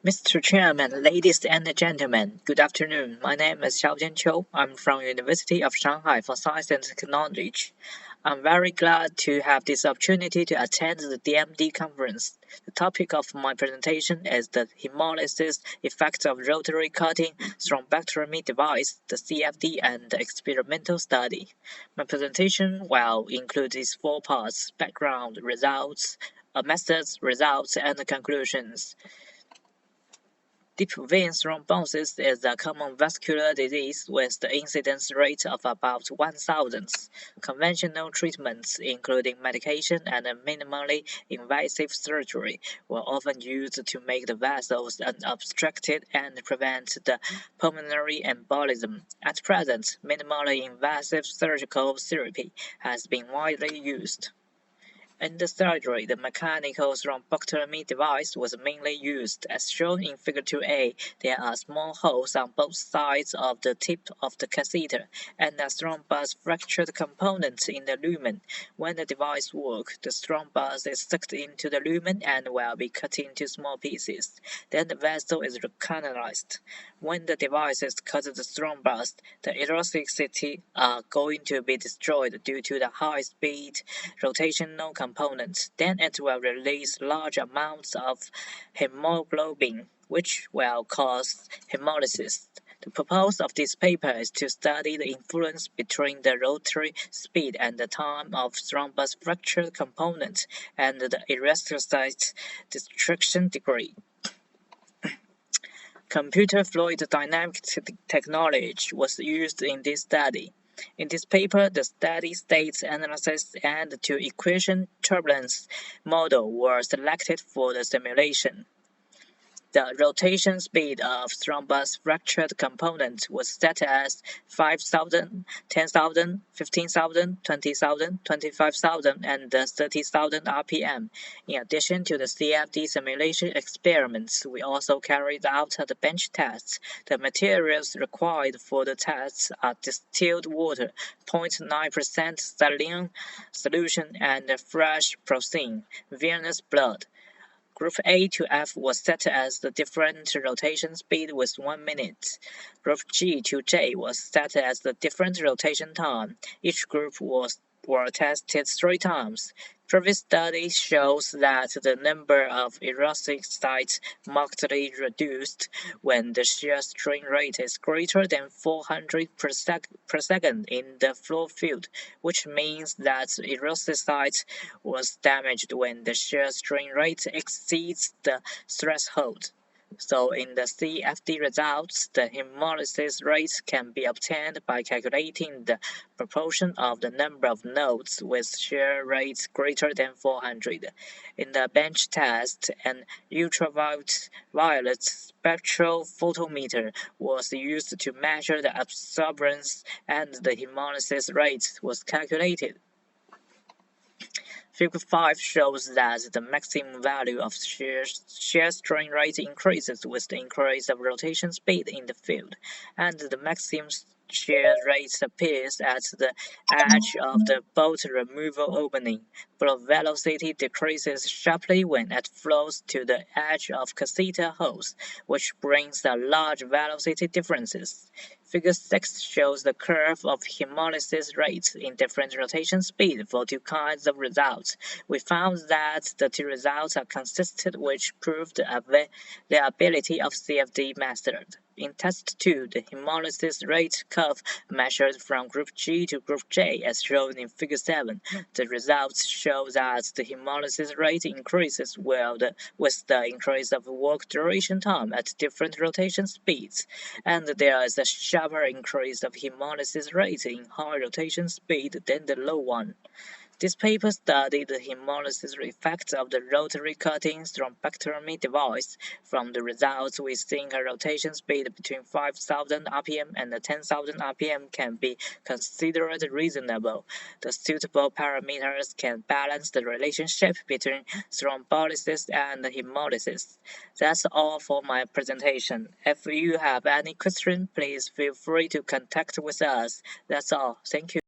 Mr. Chairman, ladies and gentlemen, good afternoon. My name is Xiaojian. I'm from University of Shanghai for Science and Technology. I'm very glad to have this opportunity to attend the DMD conference. The topic of my presentation is the hemolysis effect of rotary cutting thrombectomy device, the CFD, and the experimental study. My presentation will include these four parts: background, results, methods, results, and conclusions. Deep vein thrombosis is a common vascular disease with the incidence rate of about 1,000. Conventional treatments, including medication and minimally invasive surgery, were often used to make the vessels unobstructed and prevent the pulmonary embolism. At present, minimally invasive surgical therapy has been widely used. In the surgery, the mechanical thrombectomy device was mainly used. As shown in Figure 2a, there are small holes on both sides of the tip of the catheter and a thrombus-fractured component in the lumen. When the device works, the thrombus is sucked into the lumen and will be cut into small pieces. Then the vessel is recanalized. When the device cuts the thrombus, the elasticity are going to be destroyed due to the high-speed rotational component. Then it will release large amounts of hemoglobin, which will cause hemolysis. The purpose of this paper is to study the influence between the rotary speed and the time of thrombus-fractured component and the erythrocyte destruction degree. Computer fluid dynamic technology was used in this study. In this paper, the steady state analysis and two-equation turbulence model were selected for the simulation. The rotation speed of thrombus-fractured component was set as 5,000, 10,000, 15,000, 20,000, 25,000, and 30,000 RPM. In addition to the CFD simulation experiments, we also carried out the bench tests. The materials required for the tests are distilled water, 0.9% saline solution, and fresh porcine, venous blood. Group A to F was set as the different rotation speed with 1 minute. Group G to J was set as the different rotation time. Each group were tested 3 times. Previous studies shows that the number of erythrocytes markedly reduced when the shear strain rate is greater than 400 per second in the flow field, which means that erythrocyte was damaged when the shear strain rate exceeds the threshold. So in the CFD results, the hemolysis rate can be obtained by calculating the proportion of the number of nodes with shear rates greater than 400. In the bench test, an ultraviolet spectral photometer was used to measure the absorbance, and the hemolysis rate was calculated. Figure 5 shows that the maximum value of shear strain rate increases with the increase of rotation speed in the field, and the maximum shear rate appears at the edge of the bolt removal opening. Flow velocity decreases sharply when it flows to the edge of catheter holes, which brings the large velocity differences. Figure 6 shows the curve of hemolysis rates in different rotation speed for 2 kinds of results. We found that the 2 results are consistent, which proved the ability of CFD method. In test 2, the hemolysis rate curve measured from group G to group J as shown in figure 7. The results show that the hemolysis rate increases with the increase of work duration time at different rotation speeds, and there is a sharper increase of hemolysis rate in high rotation speed than the low one. This paper studied the hemolysis effect of the rotary cutting thrombectomy device. From the results, we think a rotation speed between 5,000 RPM and 10,000 RPM can be considered reasonable. The suitable parameters can balance the relationship between thrombolysis and hemolysis. That's all for my presentation. If you have any questions, please feel free to contact with us. That's all. Thank you.